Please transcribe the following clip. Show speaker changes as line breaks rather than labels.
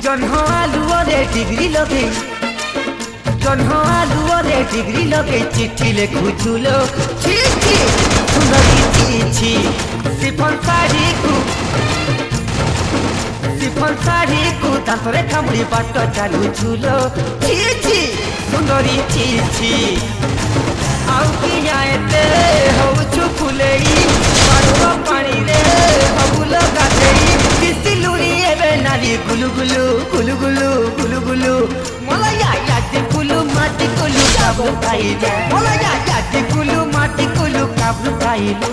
जन्ह आलुअरे degree लगे जन्ह आलुअरे degree लगे चिट्ठी लिखुचुलो चिट्ठी सुंदरी चिट्ठी सिफन साड़ी को दांतरे कामुड़ी बाट चलुचुलो चिट्ठी सुंदरी चिट्ठी आउ कि जाएते होउछु फुलेई पारुवा पानी रे हबुल गातेई किसिलुरी एबे नाली गुलु गुलु गुलु गुलु गुलु गुलु मलया यादे गुलु माटी गुलु काबु खाइलु मलया यादे गुलु माटी गुलु काबु खाइलु।